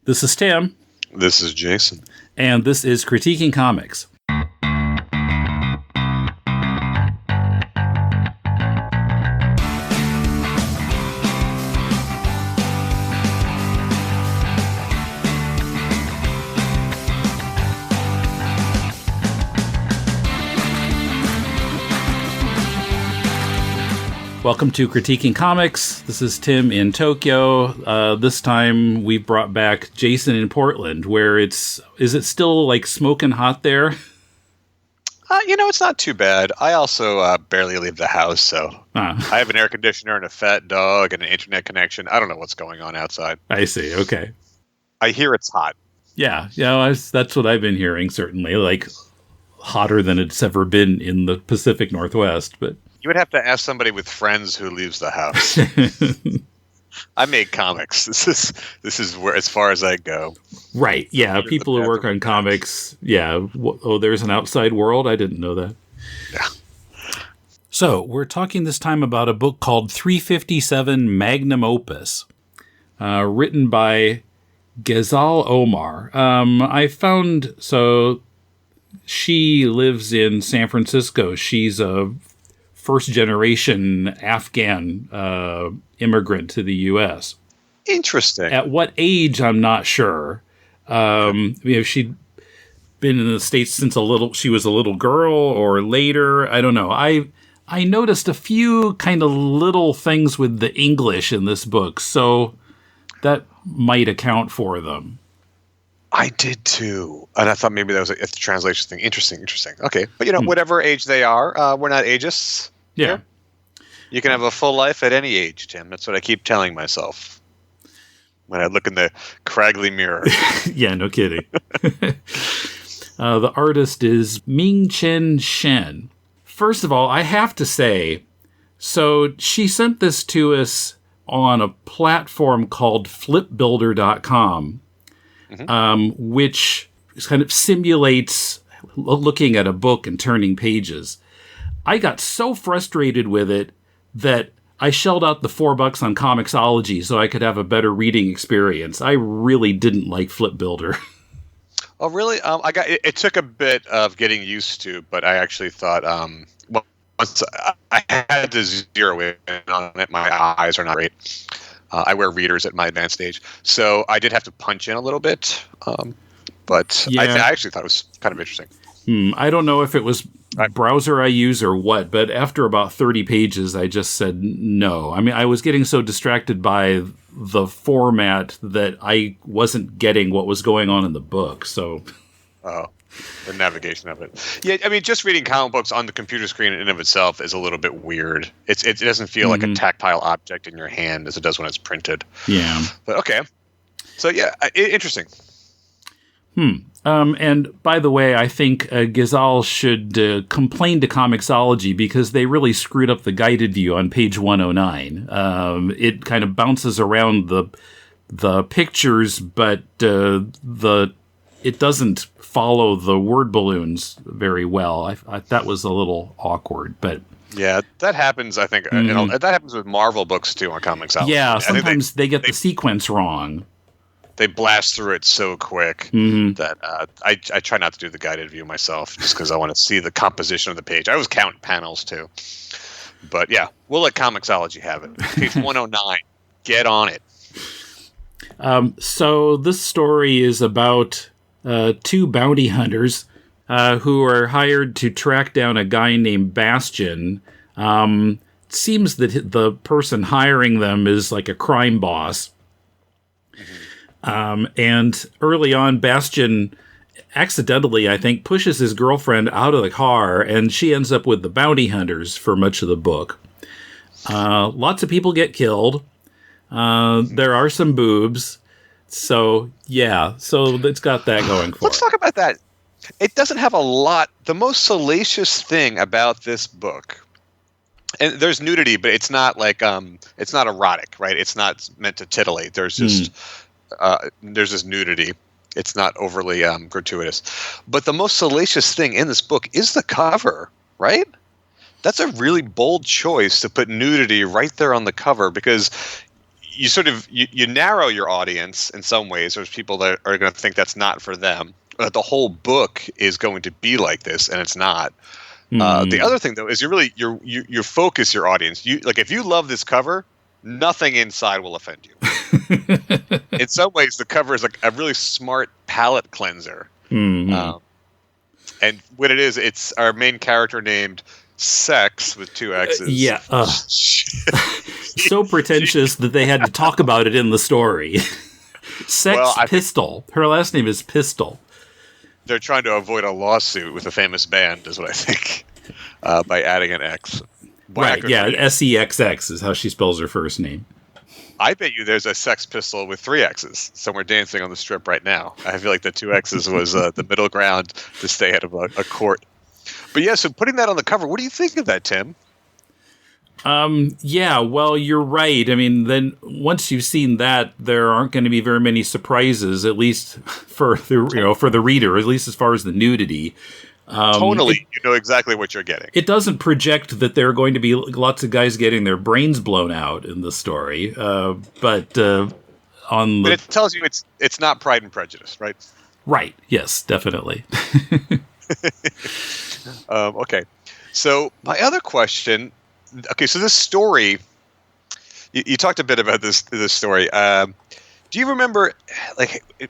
This is Tim. This is Jason. And this is Critiquing Comics. Welcome to Critiquing Comics. This is Tim in Tokyo. This time we brought back Jason in Portland, where is it still like smoking hot there? It's not too bad. I also barely leave the house, so I have an air conditioner and a fat dog and an internet connection. I don't know what's going on outside. I see. Okay. I hear it's hot. Yeah, that's what I've been hearing, certainly. Like, hotter than it's ever been in the Pacific Northwest, but... You would have to ask somebody with friends who leaves the house. I make comics. This is where as far as I go. Right. Yeah. People who work on comics. Yeah. Oh, there's an outside world. I didn't know that. Yeah. So we're talking this time about a book called 357 Magnum Opus, written by Ghazal Omar. She lives in San Francisco. She's a first-generation Afghan immigrant to the U.S. Interesting. At what age, I'm not sure. She'd been in the States since she was a little girl or later. I don't know. I noticed a few kind of little things with the English in this book, so that might account for them. I did too. And I thought maybe that was a translation thing. Interesting. Okay. But, whatever age they are, we're not ageists. Yeah. Here. You can have a full life at any age, Tim. That's what I keep telling myself when I look in the craggly mirror. Yeah, no kidding. The artist is Ming-Chen Shen. First of all, I have to say, so she sent this to us on a platform called flipbuilder.com. Which kind of simulates looking at a book and turning pages. I got so frustrated with it that I shelled out the $4 on Comixology so I could have a better reading experience. I really didn't like Flip Builder. Oh, really? It took a bit of getting used to, but I actually thought once I had to zero in on it, my eyes are not great. I wear readers at my advanced age, so I did have to punch in a little bit. But yeah. I actually thought it was kind of interesting. I don't know if it was browser I use or what, but after about 30 pages, I just said no. I mean, I was getting so distracted by the format that I wasn't getting what was going on in the book. So, the navigation of it. Yeah, I mean, just reading comic books on the computer screen in and of itself is a little bit weird. It doesn't feel like a tactile object in your hand as it does when it's printed. Yeah. But okay. So yeah, interesting. And by the way, I think Ghazal should complain to Comixology because they really screwed up the guided view on page 109. It kind of bounces around the pictures, but it doesn't follow the word balloons very well. That was a little awkward, but yeah, that happens. I think that happens with Marvel books too on Comixology. Yeah, sometimes they get the sequence wrong. They blast through it so quick that I try not to do the guided view myself, just because I want to see the composition of the page. I always count panels too, but yeah, we'll let Comixology have it. Page 109, get on it. So this story is about two bounty hunters who are hired to track down a guy named Bastion. It seems that the person hiring them is like a crime boss. And early on, Bastion accidentally, I think, pushes his girlfriend out of the car, and she ends up with the bounty hunters for much of the book. Lots of people get killed. There are some boobs. So, yeah. So it's got that going for it. Let's talk about that. It doesn't have a lot. The most salacious thing about this book, and there's nudity, but it's not like it's not erotic, right? It's not meant to titillate. There's just nudity. It's not overly gratuitous. But the most salacious thing in this book is the cover, right? That's a really bold choice to put nudity right there on the cover, because you sort of you narrow your audience in some ways. There's people that are going to think that's not for them. But the whole book is going to be like this, and it's not. The other thing, though, is you focus your audience. If you love this cover, nothing inside will offend you. In some ways, the cover is like a really smart palate cleanser. And what it is, it's our main character named Sex with 2 X's. Yeah. So pretentious that they had to talk about it in the story. Pistol. Her last name is Pistol. They're trying to avoid a lawsuit with a famous band, is what I think, by adding an X. Right, yeah, SEXX is how she spells her first name. I bet you there's a Sex Pistol with 3 X's somewhere dancing on the strip right now. I feel like the 2 X's was the middle ground to stay out of a court. But yeah, so putting that on the cover, what do you think of that, Tim? Yeah, well, you're right. I mean, then once you've seen that, there aren't going to be very many surprises, at least for the reader, at least as far as the nudity. Tonally, you know exactly what you're getting. It doesn't project that there are going to be lots of guys getting their brains blown out in the story, but it tells you it's not Pride and Prejudice, right? Right. Yes, definitely. Okay. So my other question. Okay, so this story, you talked a bit about this story. Do you remember,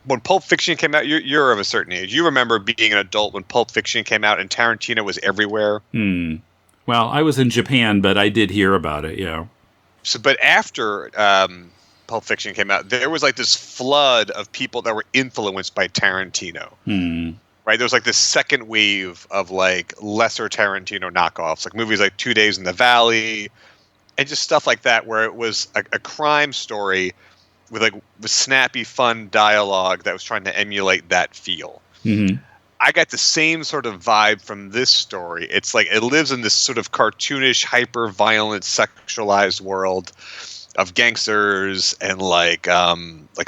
when Pulp Fiction came out? You're of a certain age. You remember being an adult when Pulp Fiction came out and Tarantino was everywhere? Well, I was in Japan, but I did hear about it, yeah. So, but after Pulp Fiction came out, there was like this flood of people that were influenced by Tarantino. Right, there was like this second wave of like lesser Tarantino knockoffs, like movies like 2 Days in the Valley, and just stuff like that, where it was a crime story with snappy, fun dialogue that was trying to emulate that feel. I got the same sort of vibe from this story. It's like it lives in this sort of cartoonish, hyper-violent, sexualized world of gangsters and like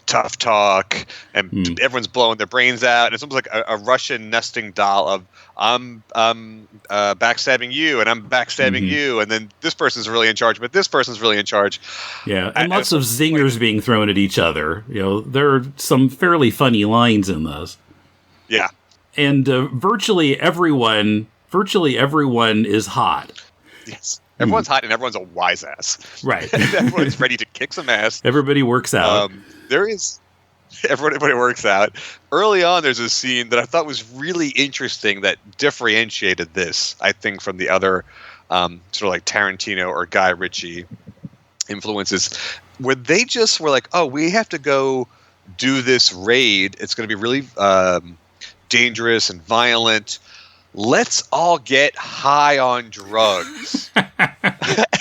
tough talk, and everyone's blowing their brains out. And it's almost like a Russian nesting doll of I'm backstabbing you and I'm backstabbing you, and then this person's really in charge, but this person's really in charge. Yeah, and lots of zingers being thrown at each other. There are some fairly funny lines in this. Yeah, and virtually everyone is hot. Yes. Everyone's hot and everyone's a wise ass. Right. And everyone's ready to kick some ass. Everybody works out. Everybody works out. Early on, there's a scene that I thought was really interesting that differentiated this, I think, from the other sort of like Tarantino or Guy Ritchie influences, where they just were like, oh, we have to go do this raid. It's going to be really dangerous and violent. Let's all get high on drugs.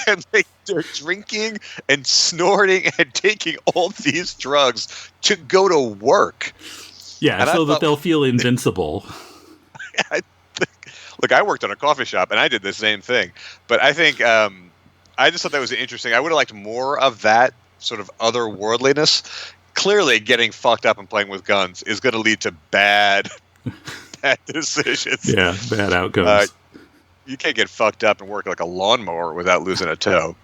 And they're drinking and snorting and taking all these drugs to go to work. Yeah, and so that they'll feel invincible. Look, I worked on a coffee shop and I did the same thing. But I think I just thought that was interesting. I would have liked more of that sort of otherworldliness. Clearly, getting fucked up and playing with guns is going to lead to bad decisions. Yeah, bad outcomes. You can't get fucked up and work like a lawnmower without losing a toe.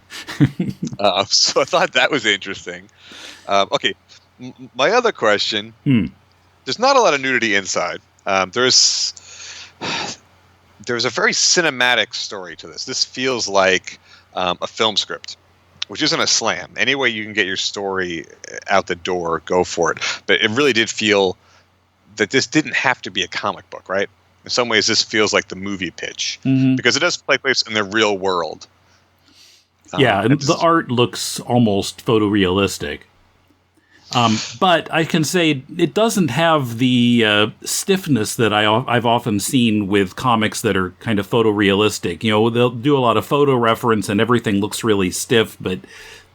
So I thought that was interesting. Okay, my other question. There's not a lot of nudity inside. There's a very cinematic story to this. This feels like a film script, which isn't a slam. Any way you can get your story out the door, go for it. But it really did feel that this didn't have to be a comic book, right? In some ways, this feels like the movie pitch because it does play place in the real world. Yeah, and the art looks almost photorealistic. But I can say it doesn't have the stiffness that I've often seen with comics that are kind of photorealistic. They'll do a lot of photo reference and everything looks really stiff, but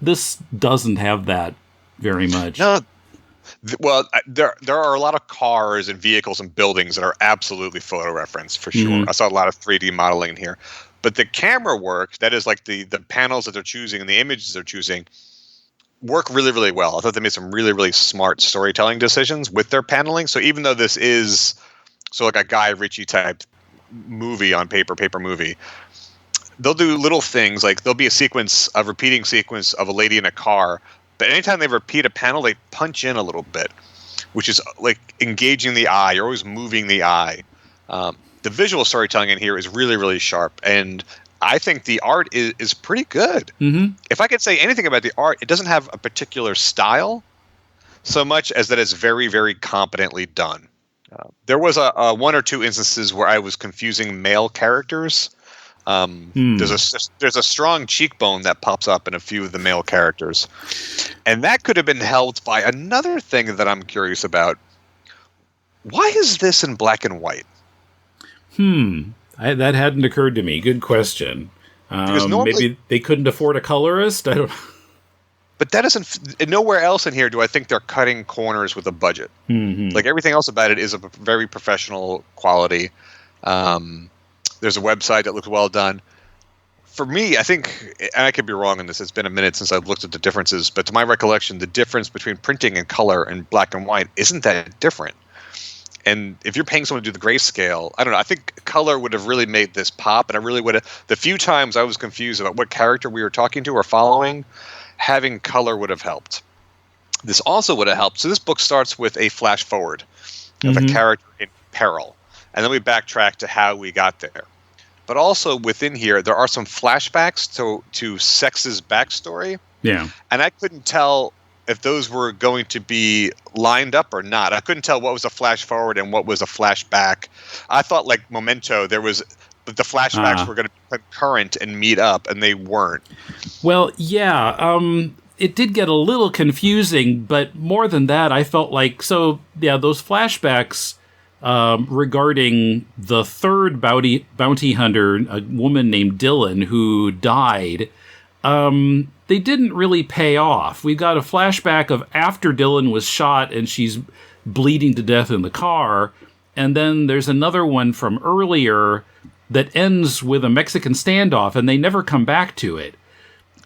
this doesn't have that very much. No. Well, there are a lot of cars and vehicles and buildings that are absolutely photo reference for sure. I saw a lot of 3D modeling in here. But the camera work, that is like the panels that they're choosing and the images they're choosing, work really, really well. I thought they made some really, really smart storytelling decisions with their paneling. So even though this is sort of like a Guy Ritchie type movie on paper movie, they'll do little things like there'll be a repeating sequence of a lady in a car, But anytime they repeat a panel, they punch in a little bit, which is like engaging the eye. You're always moving the eye. The visual storytelling in here is really, really sharp. And I think the art is pretty good. Mm-hmm. If I could say anything about the art, it doesn't have a particular style so much as that it's very, very competently done. There was a one or two instances where I was confusing male characters. There's a strong cheekbone that pops up in a few of the male characters. And that could have been helped by another thing that I'm curious about. Why is this in black and white? That hadn't occurred to me. Good question. Because normally, maybe they couldn't afford a colorist? I don't know. But that isn't nowhere else in here do I think they're cutting corners with a budget. Mm-hmm. Like everything else about it is a very professional quality. There's a website that looks well done. For me, I think, and I could be wrong on this, it's been a minute since I've looked at the differences, but to my recollection, the difference between printing and color and black and white isn't that different. And if you're paying someone to do the grayscale, I don't know, I think color would have really made this pop, and I really would have, the few times I was confused about what character we were talking to or following, having color would have helped. This also would have helped. So this book starts with a flash forward of a character in peril, and then we backtrack to how we got there. But also within here, there are some flashbacks to Sex's backstory. Yeah. And I couldn't tell if those were going to be lined up or not. I couldn't tell what was a flash forward and what was a flashback. I thought like Memento, the flashbacks were going to be concurrent and meet up, and they weren't. Well, yeah, it did get a little confusing, but more than that, I felt like, those flashbacks regarding the third bounty hunter, a woman named Dylan, who died, they didn't really pay off. We got a flashback of after Dylan was shot and she's bleeding to death in the car, and then there's another one from earlier that ends with a Mexican standoff, and they never come back to it.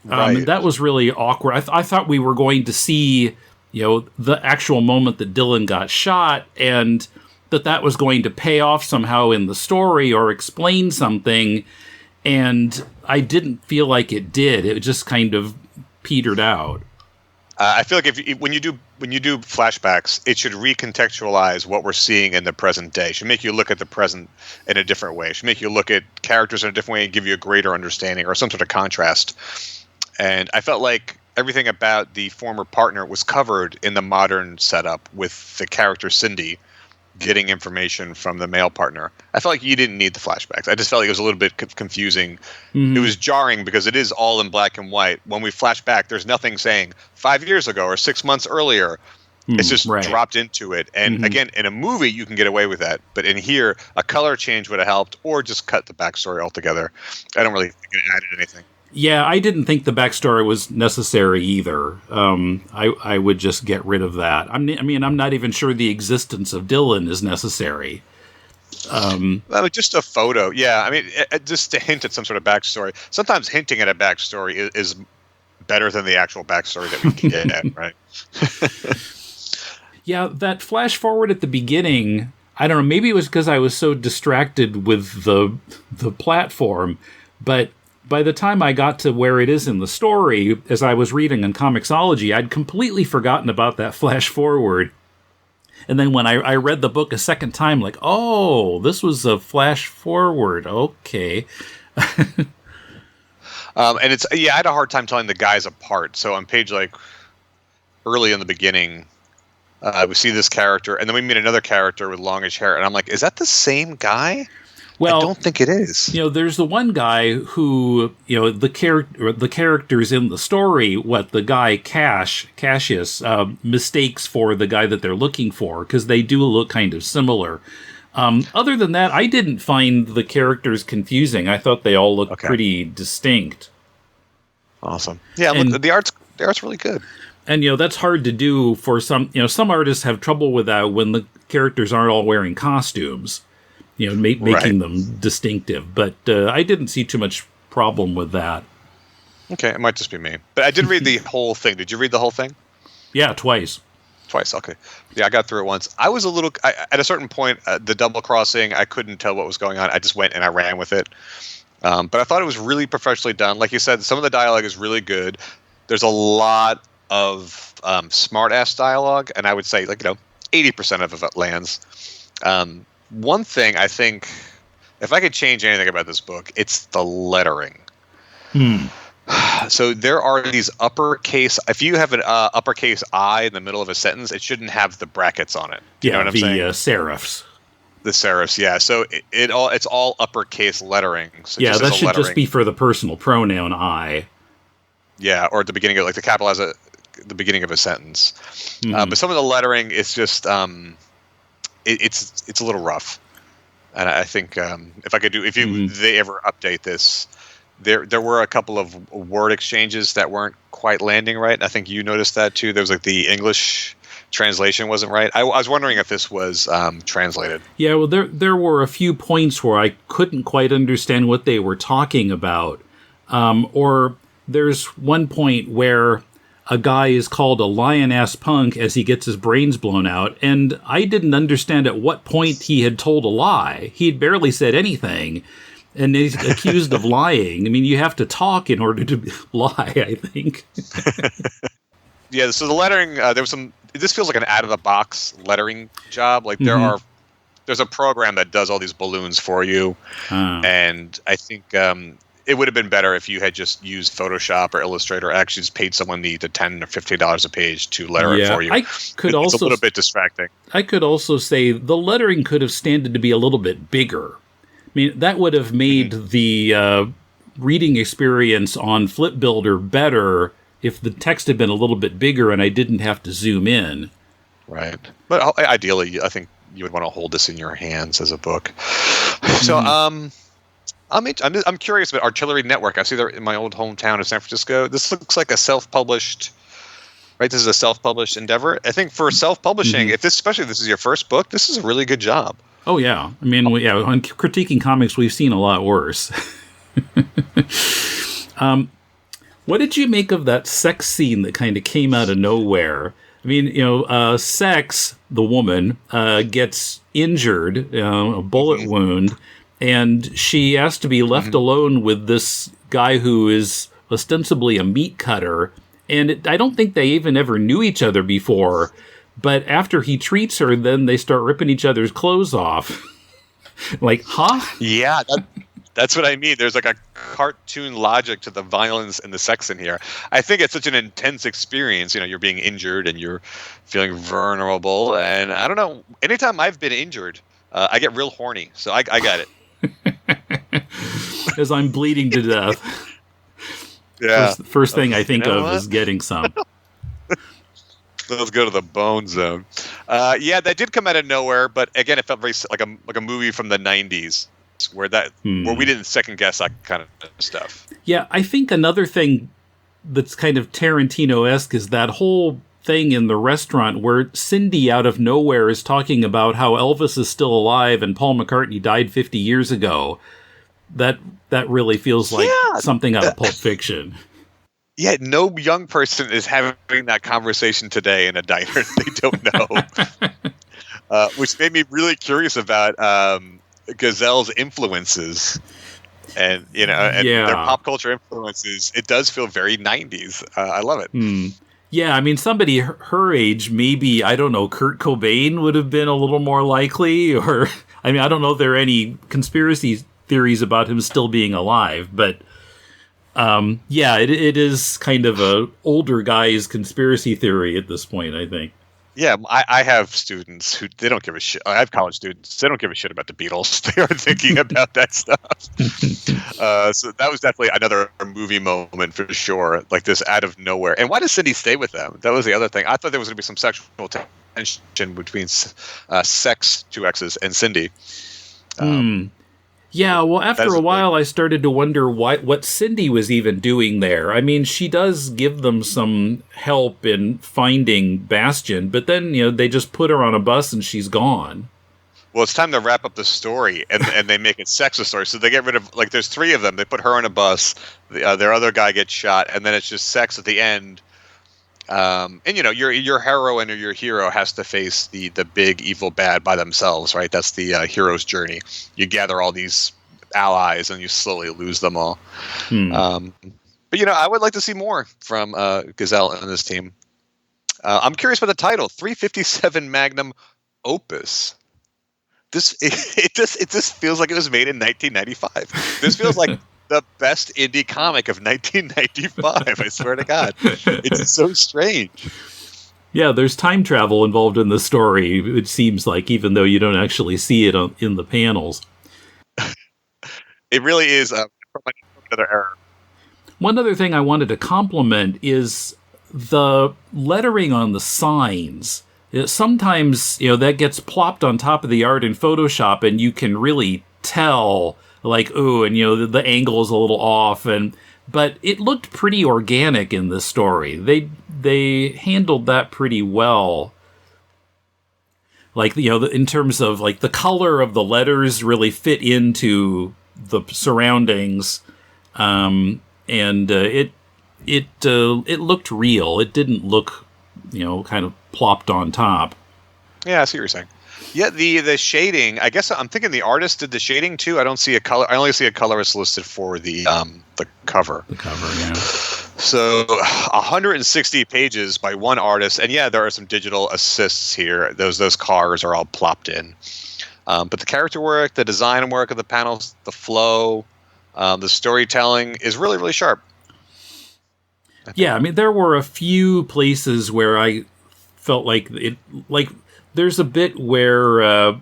Right. That was really awkward. I thought we were going to see, the actual moment that Dylan got shot, and that was going to pay off somehow in the story or explain something, and I didn't feel like it did. It just kind of petered out. I feel like when you do flashbacks, it should recontextualize what we're seeing in the present day. It should make you look at the present in a different way. It should make you look at characters in a different way and give you a greater understanding or some sort of contrast. And I felt like everything about the former partner was covered in the modern setup with the character Cindy getting information from the male partner. I felt like you didn't need the flashbacks. I just felt like it was a little bit confusing. Mm-hmm. It was jarring because it is all in black and white. When we flash back, there's nothing saying 5 years ago or 6 months earlier. It's just dropped into it. And again, in a movie, you can get away with that. But in here, a color change would have helped, or just cut the backstory altogether. I don't really think it added anything. Yeah, I didn't think the backstory was necessary either. I would just get rid of that. I'm not even sure the existence of Dylan is necessary. Just a photo. Yeah, I mean, just to hint at some sort of backstory. Sometimes hinting at a backstory is better than the actual backstory that we can get at, right? Yeah, that flash forward at the beginning, I don't know, maybe it was because I was so distracted with the platform, but by the time I got to where it is in the story, as I was reading on Comixology, I'd completely forgotten about that flash forward. And then when I read the book a second time, like, oh, this was a flash forward. Okay. And I had a hard time telling the guys apart. So on page early in the beginning, we see this character, and then we meet another character with longish hair, and I'm like, is that the same guy? Well, I don't think it is. There's the one guy who, the characters in the story, the guy Cassius mistakes for the guy that they're looking for, because they do look kind of similar. Other than that, I didn't find the characters confusing. I thought they all looked pretty distinct. Awesome. Yeah, and the art's really good. And, that's hard to do for some artists have trouble with that when the characters aren't all wearing costumes. Making them distinctive. But I didn't see too much problem with that. Okay, it might just be me. But I did read the whole thing. Did you read the whole thing? Yeah, twice. Twice, okay. Yeah, I got through it once. I was at a certain point, the double crossing, I couldn't tell what was going on. I just went and I ran with it. But I thought it was really professionally done. Like you said, some of the dialogue is really good. There's a lot of smart-ass dialogue, and I would say 80% of it lands. One thing I think, if I could change anything about this book, it's the lettering. So there are these uppercase. If you have an uppercase I in the middle of a sentence, it shouldn't have the brackets on it. Do you know what I'm saying? The serifs. The serifs, yeah. So it's all uppercase lettering. So yeah, that should just be for the personal pronoun I. Yeah, or at the beginning of, to capitalize the beginning of a sentence. But some of the lettering is just it's a little rough. And I think if they ever update this, there were a couple of word exchanges that weren't quite landing right. I think you noticed that too. There was the English translation wasn't right. I was wondering if this was translated. Yeah, well, there were a few points where I couldn't quite understand what they were talking about. Or there's one point where a guy is called a lion-ass punk as he gets his brains blown out, and I didn't understand at what point he had told a lie. He had barely said anything, and he's accused of lying. I mean, you have to talk in order to lie, I think. Yeah, so the lettering, there was some... This feels like an out-of-the-box lettering job. There's a program that does all these balloons for you, and I think it would have been better if you had just used Photoshop or Illustrator, or actually just paid someone the $10 or $15 a page to letter it for you. It's a little bit distracting. I could also say the lettering could have standed to be a little bit bigger. I mean, that would have made the reading experience on Flip Builder better if the text had been a little bit bigger and I didn't have to zoom in. Right. But ideally, I think you would want to hold this in your hands as a book. So, I'm curious about Artillery Network. I see they're in my old hometown of San Francisco. This looks like a self-published, right? This is a self-published endeavor. I think for self-publishing, especially if this is your first book, this is a really good job. Oh, yeah. I mean, on Critiquing Comics, we've seen a lot worse. What did you make of that sex scene that kind of came out of nowhere? I mean, Sex, the woman, gets injured, a bullet wound, and she has to be left alone with this guy who is ostensibly a meat cutter. And I don't think they even ever knew each other before. But after he treats her, then they start ripping each other's clothes off. Huh? Yeah, that's what I mean. There's a cartoon logic to the violence and the sex in here. I think it's such an intense experience. You're being injured and you're feeling vulnerable. And I don't know, anytime I've been injured, I get real horny. So I got it. As I'm bleeding to death. Yeah. First thing I think of is getting some. Let's go to the bone zone. Yeah, that did come out of nowhere, but again, it felt very like a movie from the 90s where we didn't second guess that kind of stuff. Yeah, I think another thing that's kind of Tarantino-esque is that whole thing in the restaurant where Cindy out of nowhere is talking about how Elvis is still alive and Paul McCartney died 50 years ago. That really feels like something out of Pulp Fiction. Yeah, no young person is having that conversation today in a diner. They don't know. Which made me really curious about Gazelle's influences and their pop culture influences. It does feel very 90s. I love it. Yeah, I mean, somebody her age, maybe, I don't know, Kurt Cobain would have been a little more likely, or, I mean, I don't know if there are any conspiracy theories about him still being alive, but it is kind of a older guy's conspiracy theory at this point, I think. Yeah, I have students who they don't give a shit. I have college students. They don't give a shit about the Beatles. They are thinking about that stuff. So that was definitely another movie moment for sure. Like this out of nowhere. And why does Cindy stay with them? That was the other thing. I thought there was going to be some sexual tension between Sex, two X's, and Cindy. Yeah, well, after a while, I started to wonder what Cindy was even doing there. I mean, she does give them some help in finding Bastion, but then, they just put her on a bus and she's gone. Well, it's time to wrap up the story, and they make it Sex a story. So they get rid of, there's three of them. They put her on a bus. Their other guy gets shot, and then it's just Sex at the end. And your heroine or your hero has to face the big evil bad by themselves, right? That's the hero's journey. You gather all these allies and you slowly lose them all. But I would like to see more from Gazelle and this team. I'm curious about the title, 357 Magnum Opus. It just feels like it was made in 1995. This feels like the best indie comic of 1995. I swear to God, it's so strange. Yeah, there's time travel involved in the story. It seems like, even though you don't actually see it in the panels. It really is from another era. One other thing I wanted to compliment is the lettering on the signs. Sometimes, that gets plopped on top of the art in Photoshop, and you can really tell, like, ooh, and the angle is a little off, but it looked pretty organic in this story. They handled that pretty well. Like, in terms of, like, the color of the letters really fit into the surroundings, and it looked real. It didn't look, kind of plopped on top. Yeah, I see what you're saying. Yeah, the shading. I guess I'm thinking the artist did the shading too. I don't see a color. I only see a colorist listed for the cover. The cover, yeah. So 160 pages by one artist, and yeah, there are some digital assists here. Those cars are all plopped in. But the character work, the design work of the panels, the flow, the storytelling is really, really sharp. Yeah, I mean, there were a few places where I felt like there's a bit where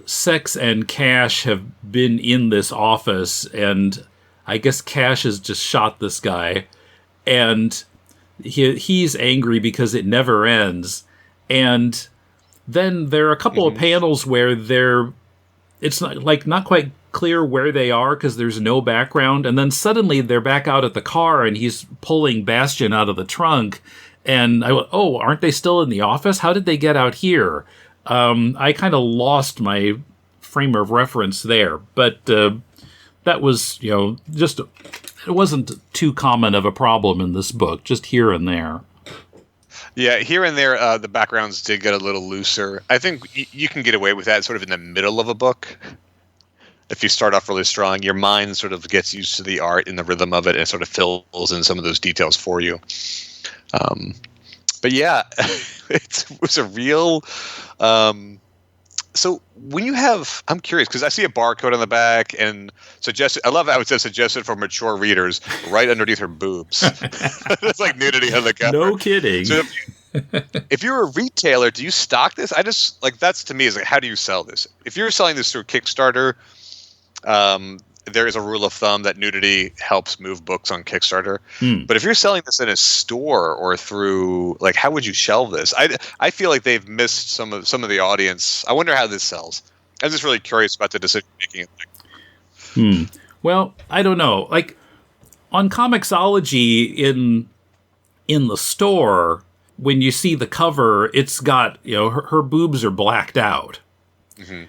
Sex and Cash have been in this office, and I guess Cash has just shot this guy, and he's angry because it never ends. And then there are a couple of panels where it's not quite clear where they are because there's no background, and then suddenly they're back out at the car and he's pulling Bastion out of the trunk, and I went, oh, aren't they still in the office? How did they get out here? I kind of lost my frame of reference there, but that was, just, it wasn't too common of a problem in this book, just here and there. Yeah, here and there, the backgrounds did get a little looser. I think you can get away with that sort of in the middle of a book. If you start off really strong, your mind sort of gets used to the art and the rhythm of it, and sort of fills in some of those details for you. But yeah, it was a real... So when you have... I'm curious, because I see a barcode on the back, and suggested... I love how it says suggested for mature readers right underneath her boobs. It's like nudity on the cover. No kidding. So if you're a retailer, do you stock this? That's to me is like, how do you sell this? If you're selling this through Kickstarter... there is a rule of thumb that nudity helps move books on Kickstarter. But if you're selling this in a store or through, like, how would you shelve this? I feel like they've missed some of the audience. I wonder how this sells. I'm just really curious about the decision making. Well, I don't know. Like, on Comixology in the store, when you see the cover, it's got, her boobs are blacked out. And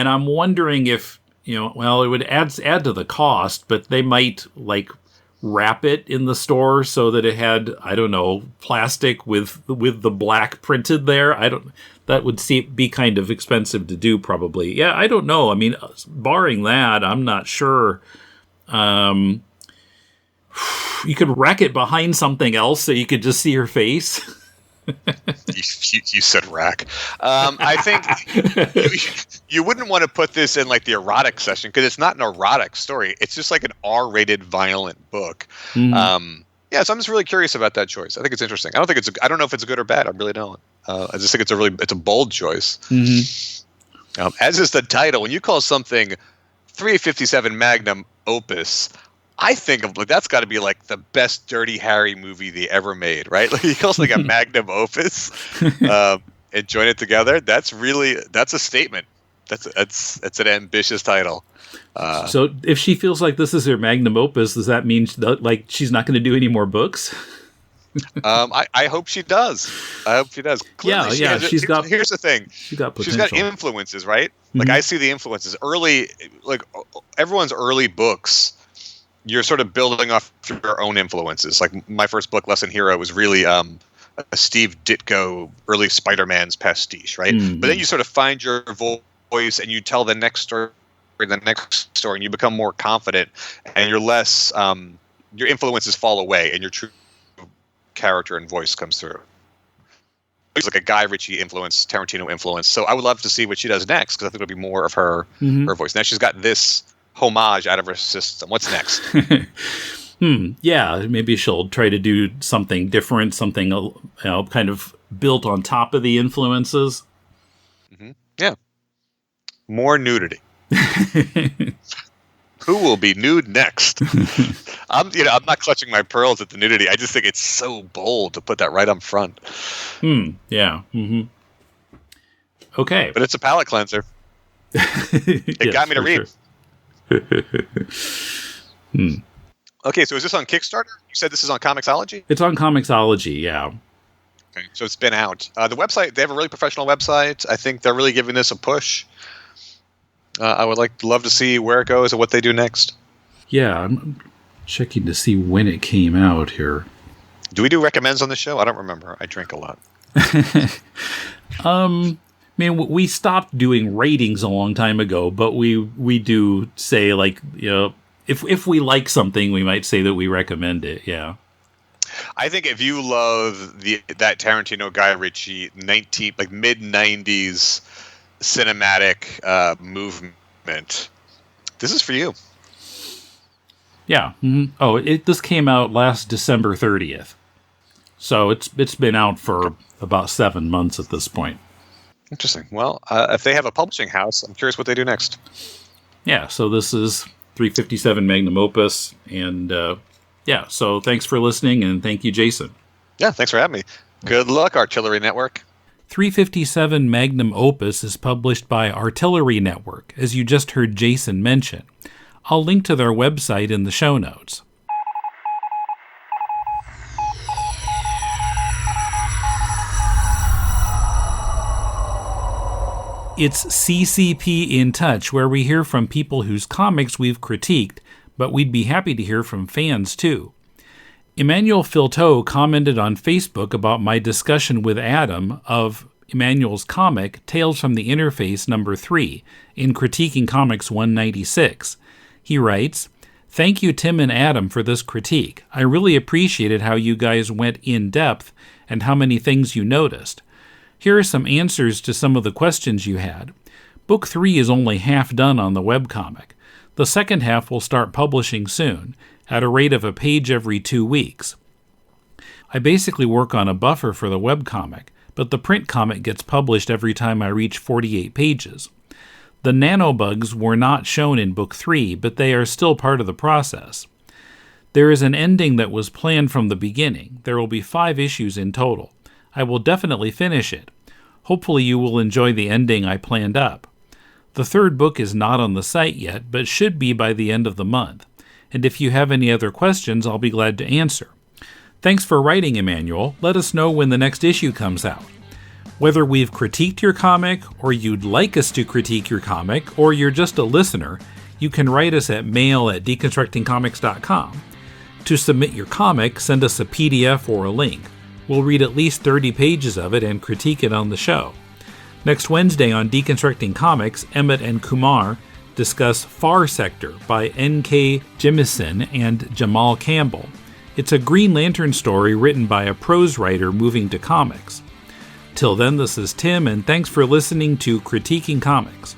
I'm wondering if, it would add to the cost, but they might, like, wrap it in the store so that it had, I don't know, plastic with the black printed there. That would be kind of expensive to do, probably. Yeah, I don't know. I mean, barring that, I'm not sure. You could rack it behind something else so you could just see her face. You said rack. I think you wouldn't want to put this in like the erotic section because it's not an erotic story. It's just like an R-rated violent book. So I'm just really curious about that choice. I think it's interesting. I don't know if it's good or bad. I really don't. I just think it's a bold choice. As is the title. When you call something 357 Magnum Opus, I think of that's got to be like the best Dirty Harry movie they ever made, right? Like he calls like a magnum opus and join it together. That's a statement. That's an ambitious title. So if she feels like this is her magnum opus, does that mean like she's not going to do any more books? I hope she does. Clearly, here's the thing. She's got influences, right? Like I see the influences early. Like everyone's early books. You're sort of building off your own influences. Like my first book, Lesson Hero, was really a Steve Ditko early Spider-Man's pastiche, right? But then you sort of find your voice and you tell the next story, and you become more confident, and you're less. Your influences fall away, and your true character and voice comes through. It's like a Guy Ritchie influence, Tarantino influence. So I would love to see what she does next, because I think it'll be more of her voice. Now she's got this homage out of her system. What's next? Yeah, maybe she'll try to do something different, something kind of built on top of the influences. Yeah. More nudity. Who will be nude next? I'm not clutching my pearls at the nudity. I just think it's so bold to put that right up front. Yeah. Okay. But it's a palate cleanser. It got me to read. Sure. Okay, so is this on Kickstarter? You said this is on Comixology? It's on Comixology, yeah. Okay, so it's been out. The website, they have a really professional website. I think they're really giving this a push. I would love to see where it goes and what they do next. Yeah, I'm checking to see when it came out here. Do we do recommends on the show? I don't remember. I drink a lot. We stopped doing ratings a long time ago, but we do say, like, if we like something, we might say that we recommend it. Yeah. I think if you love that Tarantino Guy Ritchie mid 90s cinematic movement, this is for you. Yeah. Mm-hmm. Oh, this came out last December 30th. So it's been out for about 7 months at this point. Interesting. Well, if they have a publishing house, I'm curious what they do next. Yeah, so this is 357 Magnum Opus, and so thanks for listening, and thank you, Jason. Yeah, thanks for having me. Good luck, Artillery Network. 357 Magnum Opus is published by Artillery Network, as you just heard Jason mention. I'll link to their website in the show notes. It's CCP In Touch, where we hear from people whose comics we've critiqued, but we'd be happy to hear from fans too. Emmanuel Filteau commented on Facebook about my discussion with Adam of Emmanuel's comic Tales from the Interface number 3 in Critiquing Comics 196. He writes, "Thank you, Tim and Adam, for this critique. I really appreciated how you guys went in depth and how many things you noticed. Here are some answers to some of the questions you had. Book 3 is only half done on the webcomic. The second half will start publishing soon, at a rate of a page every 2 weeks. I basically work on a buffer for the webcomic, but the print comic gets published every time I reach 48 pages. The nanobugs were not shown in Book 3, but they are still part of the process. There is an ending that was planned from the beginning. There will be 5 issues in total. I will definitely finish it. Hopefully you will enjoy the ending I planned up. The third book is not on the site yet, but should be by the end of the month. And if you have any other questions, I'll be glad to answer. Thanks for writing, Emmanuel. Let us know when the next issue comes out. Whether we've critiqued your comic, or you'd like us to critique your comic, or you're just a listener, you can write us at mail@deconstructingcomics.com. To submit your comic, send us a PDF or a link. We'll read at least 30 pages of it and critique it on the show. Next Wednesday on Deconstructing Comics, Emmett and Kumar discuss Far Sector by N.K. Jemisin and Jamal Campbell. It's a Green Lantern story written by a prose writer moving to comics. Till then, this is Tim, and thanks for listening to Critiquing Comics.